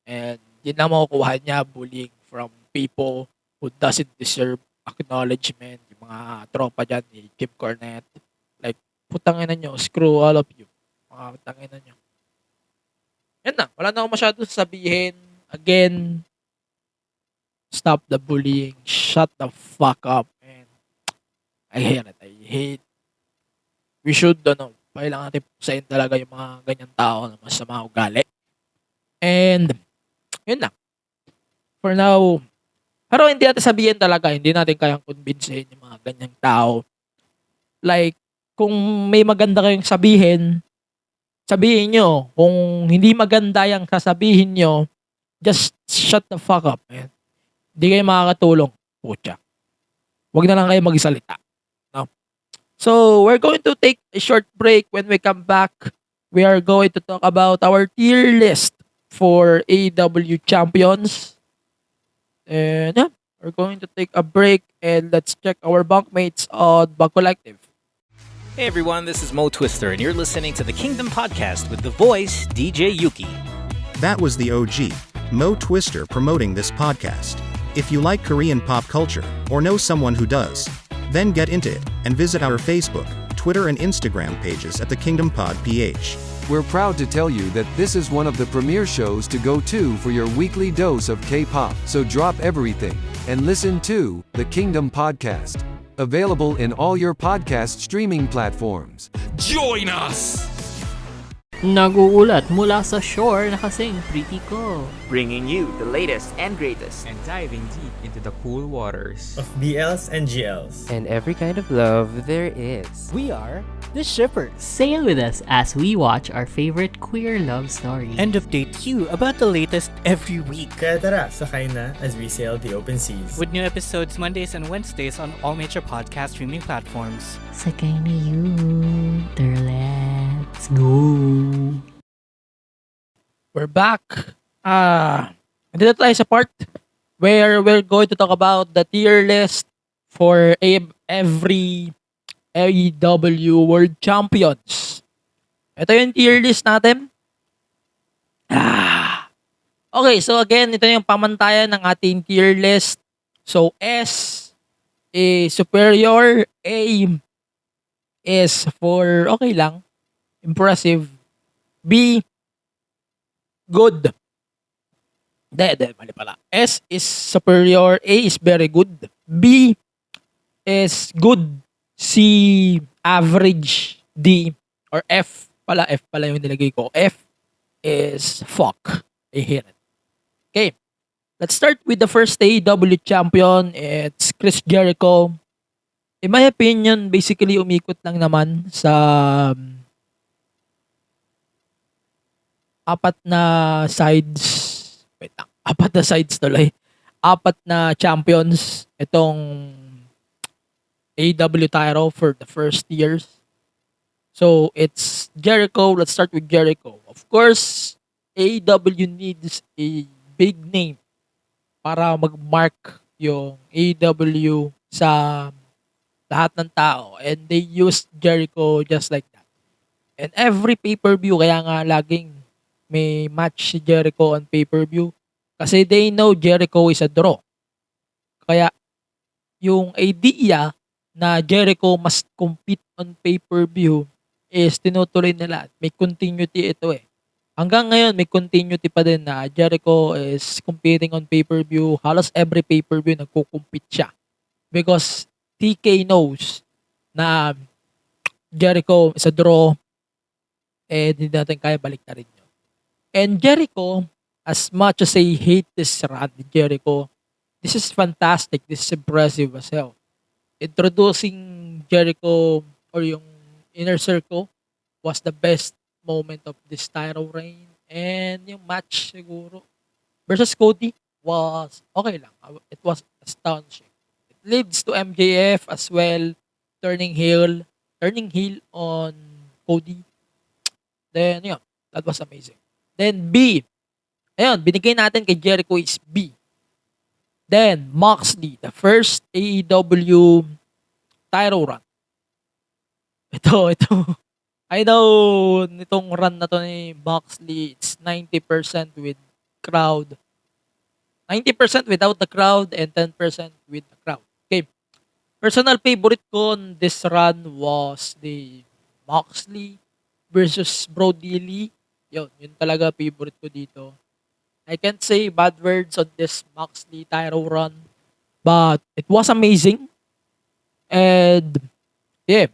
And yun na makukuha niya, bullying from people who doesn't deserve acknowledgement. Yung mga tropa dyan ni Jim Cornette. Like, putangin na nyo, screw all of you. Mga putangin na nyo. Yan na, wala na akong masyado sasabihin. Again, stop the bullying. Shut the fuck up. And I hate it. I hate. We should, kailangan natin pusayin talaga yung mga ganyan tao na masama ugali. And, yun lang. For now, pero hindi natin sabihin talaga, hindi natin kayang convincehin yung mga ganyang tao. Like, kung may maganda kayong sabihin nyo. Kung hindi maganda yung sasabihin nyo, just shut the fuck up, man. Hindi kayo makakatulong. Pucha. Huwag na lang kayo magsalita. No? So, we're going to take a short break. When we come back, we are going to talk about our tier list for AEW champions. And yeah, we're going to take a break and let's check our bunkmates on Bunk Collective. Hey everyone, this is Mo Twister, and you're listening to the Kingdom Podcast with the voice, DJ Yuki. That was the OG, Mo Twister, promoting this podcast. If you like Korean pop culture, or know someone who does, then get into it, and visit our Facebook, Twitter and Instagram pages at the Kingdom Pod PH. We're proud to tell you that this is one of the premier shows to go to for your weekly dose of K-pop. So drop everything and listen to the Kingdom Podcast. Available in all your podcast streaming platforms. Join us! Naguulat mula sa shore na kasing pretty ko. Bringing you the latest and greatest. And diving deep into the cool waters of BLs and GLs. And every kind of love there is. We are the Shippers. Sail with us as we watch our favorite queer love story. And update you about the latest every week. Kaya tara, sakay na as we sail the open seas. With new episodes Mondays and Wednesdays on all major podcast streaming platforms. Sakay na you. Let's go. We're back. Nandito tayo sa part where we're going to talk about the tier list for every AEW World Champions. Ito yung tier list natin. Okay, so again, ito yung pamantayan ng ating tier list. So S is superior, A is for okay lang, impressive, B good. Mali pala. S is superior, A is very good, B is good, C average, D or F pala yung nilagay ko. F is fuck. I hate it. Okay. Let's start with the first AEW champion. It's Chris Jericho. In my opinion, basically umikot lang naman sa apat na champions itong AEW title for the first years. So, it's Jericho. Let's start with Jericho. Of course, AEW needs a big name para mag-mark yung AEW sa lahat ng tao. And they used Jericho just like that. And every pay-per-view, kaya nga laging may match si Jericho on pay-per-view. Kasi they know Jericho is a draw. Kaya, yung idea na Jericho must compete on pay-per-view is tinutuloy nila. May continuity ito eh. Hanggang ngayon, may continuity pa din na Jericho is competing on pay-per-view. Halos every pay-per-view nagko-compete siya. Because TK knows na Jericho is a draw and hindi natin kaya balik na rin yun. And Jericho, as much as I hate this run with Jericho, this is fantastic. This is impressive as hell. Introducing Jericho or yung Inner Circle was the best moment of this title reign. And yung match siguro versus Cody was okay lang. It was astonishing. It leads to MJF as well turning heel on Cody. Then yun, that was amazing. Then B. Ayun, binigay natin kay Jericho is B. Then Moxley, the first AEW title run. Ito. I know nitong run na to ni Moxley, it's 90% with crowd. 90% without the crowd and 10% with the crowd. Okay. Personal favorite ko on this run was the Moxley versus Brody Lee. Yun talaga favorite ko dito. I can't say bad words on this Moxley title run, but it was amazing. And yeah,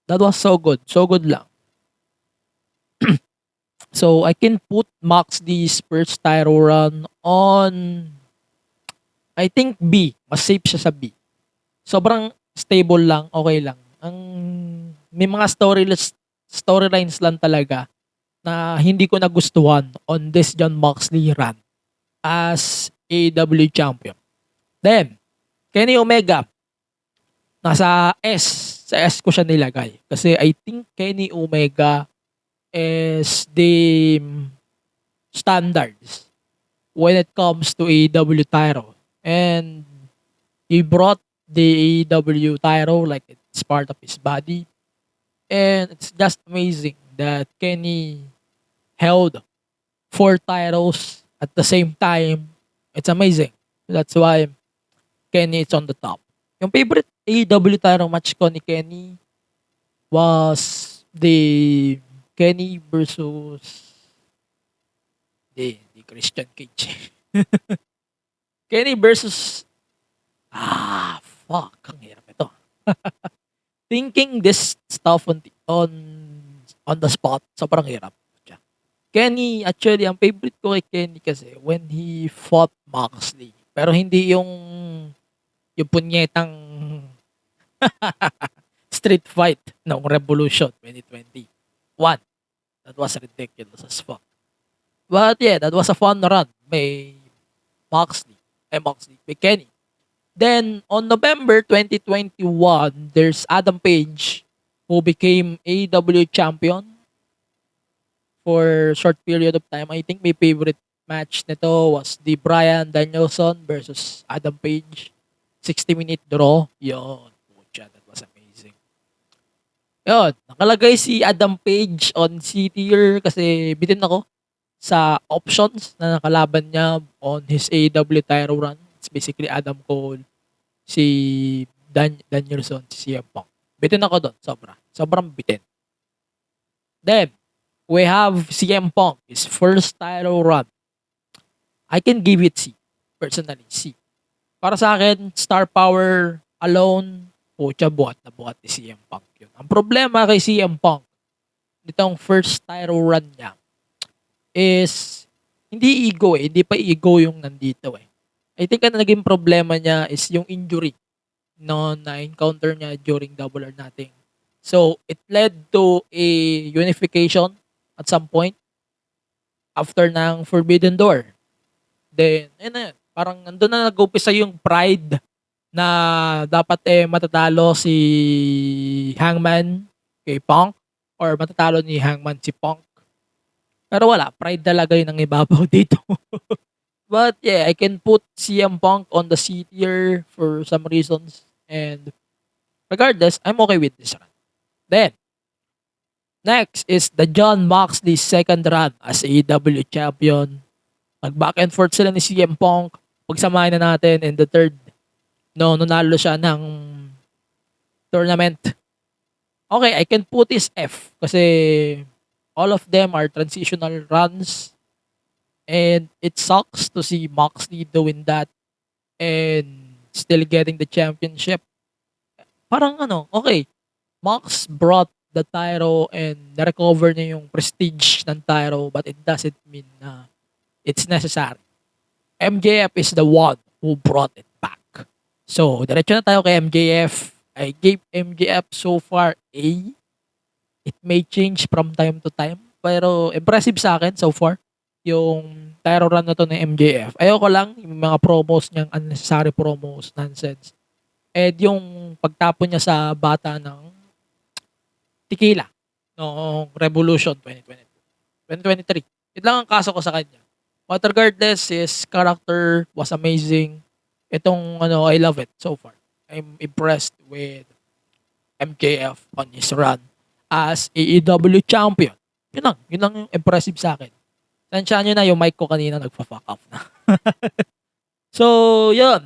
that was so good. So good lang. So I can put Moxley's first title run on, I think B. Mas safe siya sa B. Sobrang stable lang, okay lang. May mga storylines lang talaga na hindi ko nagustuhan on this John Moxley run as AEW champion. Then, Kenny Omega, nasa S. Sa S ko siya nilagay. Kasi I think Kenny Omega is the standards when it comes to AEW title. And he brought the AEW title like it's part of his body. And it's just amazing that Kenny held 4 titles at the same time. It's amazing. That's why Kenny is on the top. Yung favorite AEW title match ko ni Kenny was the Kenny versus the Christian Cage. Kenny versus fuck, ang hirap ito. Thinking this stuff on the spot, sobrang hirap. Kenny, actually, ang favorite ko kay Kenny kasi when he fought Moxley. Pero hindi yung punyetang street fight ng Revolution 2021. That was ridiculous as fuck. But yeah, that was a fun run by by Kenny. Then, on November 2021, there's Adam Page who became AEW champion for a short period of time. I think my favorite match nito was the Bryan Danielson versus Adam Page 60-minute draw. Yun. Pucha, that was amazing. Yun. Nakalagay si Adam Page on C tier kasi bitin ako sa options na nakalaban niya on his AEW title run. It's basically Adam Cole, si Danielson, si CM Punk. Bitin ako doon. Sobrang bitin. Then, we have CM Punk, his first title run. I can give it C. Personally, C. Para sa akin, star power alone, pucha, buhat na buhat ni CM Punk yun. Ang problema kay CM Punk, nitong first title run niya, is, hindi ego eh. Hindi pa ego yung nandito eh. I think ang naging problema niya is yung injury no, na-encounter niya during Double or Nothing. So, it led to a unification at some point after ng Forbidden Door. Then, yun na yun. Parang nandun na nag-upisa yung pride na dapat matatalo si Hangman kay Punk or matatalo ni Hangman si Punk. Pero wala, pride talaga yun ang ibabaw dito. But yeah, I can put CM Punk on the C tier for some reasons. And regardless, I'm okay with this run. Then, next is the John Moxley's second run as AEW champion. Nag-back and forth sila ni CM Punk. Pagsamahin na natin in the third. Nunalo siya ng tournament. Okay, I can put this F kasi all of them are transitional runs. And it sucks to see Moxley doing that and still getting the championship. Parang okay. Mox brought the title and na-recover niya yung prestige ng title but it doesn't mean na it's necessary. MJF is the one who brought it back. So, diretso na tayo kay MJF. I gave MJF so far A. It may change from time to time pero impressive sa akin so far yung title run na to ng MJF. Ayoko lang yung mga promos niyang unnecessary promos, nonsense. And yung pagtapon niya sa bata ng tequila noong Revolution 2023. Ito lang ang kaso ko sa kanya. But regardless, his character was amazing. Itong I love it so far. I'm impressed with MJF on his run as AEW champion. Yun lang yung impressive sa akin. Tansyahan nyo na yung mic ko kanina nagpa-fuck off na. So, yun.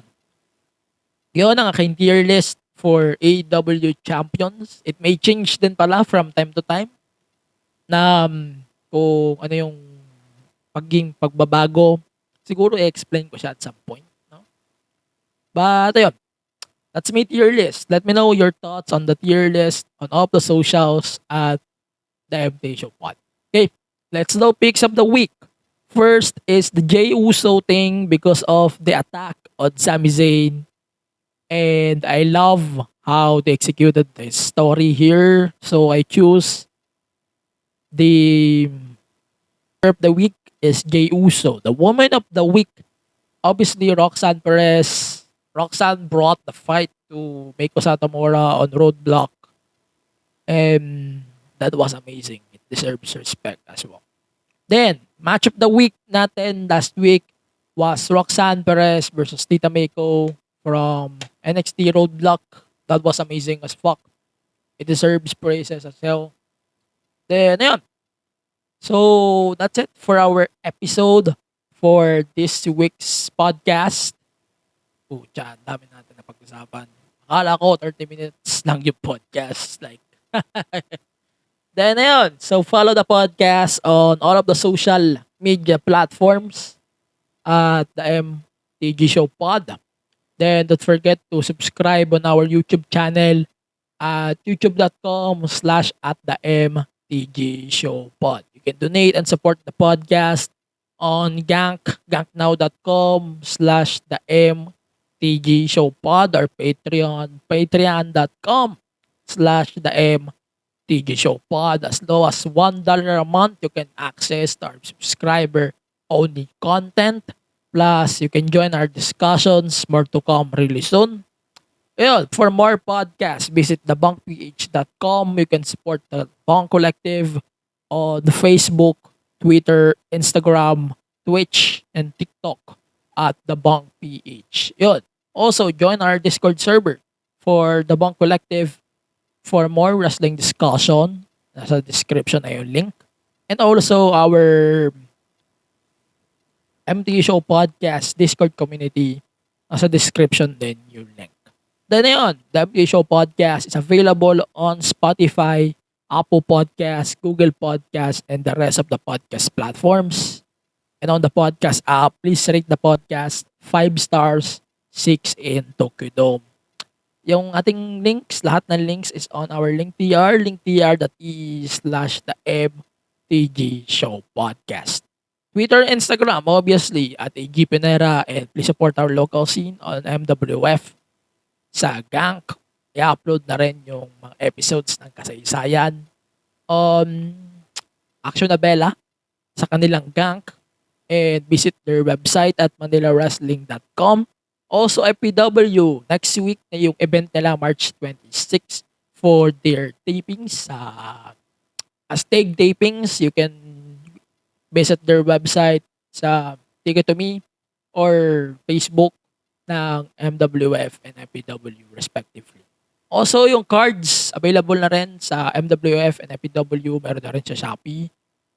Yun ang aking tier list for AEW champions. It may change din pala from time to time na kung ano yung pagbabago. Siguro i-explain ko siya at some point. No? But, ayun. That's my tier list. Let me know your thoughts on the tier list on all of the socials at the MT Show Pod. Okay. Let's know picks of the week. First is the Jey Uso thing because of the attack on Sami Zayn. And I love how they executed the story here. So I choose the of the week is Jey Uso. The woman of the week, obviously Roxanne Perez. Roxanne brought the fight to Meiko Satomura on Roadblock. And that was amazing. It deserves respect as well. Then, match of the week natin last week was Roxanne Perez versus Tita Meiko from NXT Roadblock. That was amazing as fuck. It deserves praises as hell. Then, ayun. So, that's it for our episode for this week's podcast. Pucha, ang dami natin na pag-usapan. Akala ko 30 minutes lang yung podcast. Like, then, ayun. So, follow the podcast on all of the social media platforms at the MTG Show Pod. Then, don't forget to subscribe on our YouTube channel at youtube.com/@the MTG Show Pod. You can donate and support the podcast on ganknow.com/the MTG Show Pod or patreon.com/the MTG Show Pod. As low as $1 a month, you can access our subscriber only content. Plus, you can join our discussions. More to come really soon. Yun, for more podcasts, visit thebunkph.com. You can support the Bunk Collective on Facebook, Twitter, Instagram, Twitch, and TikTok at The Bunk PH. Yun. Also, join our Discord server for The Bunk Collective for more wrestling discussion. Nasa description na yung link. And also, our MT Show Podcast Discord community. Nasa description din yung link. Then yun, the MT Show Podcast is available on Spotify, Apple Podcasts, Google Podcasts, and the rest of the podcast platforms. And on the podcast app, please rate the podcast 5 stars, 6 in Tokyo Dome. Yung ating links, lahat ng links is on our linktr, linktr.ee/the MTG Show Podcast. Twitter and Instagram, obviously, at AG Pinera, and please support our local scene on MWF. Sa Gank, i-upload na rin yung mga episodes ng kasaysayan on Action Abela sa kanilang Gank, and visit their website at manilawrestling.com. Also, FPW, next week na yung event nila, March 26, for their tapings. As tag tapings, you can visit their website sa Ticket to Me or Facebook ng MWF and FPW respectively. Also, yung cards, available na rin sa MWF and FPW. Meron na rin sa Shopee.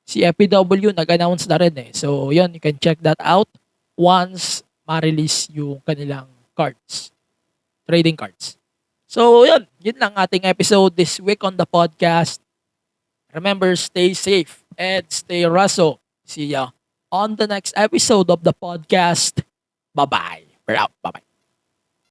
Si FPW, nag-announce na rin eh. So, yun, you can check that out once ma-release yung kanilang cards. Trading cards. So, yun. Yun lang ating episode this week on the podcast. Remember, stay safe and stay Russo. See ya on the next episode of the podcast. Bye-bye. We're out. Bye-bye.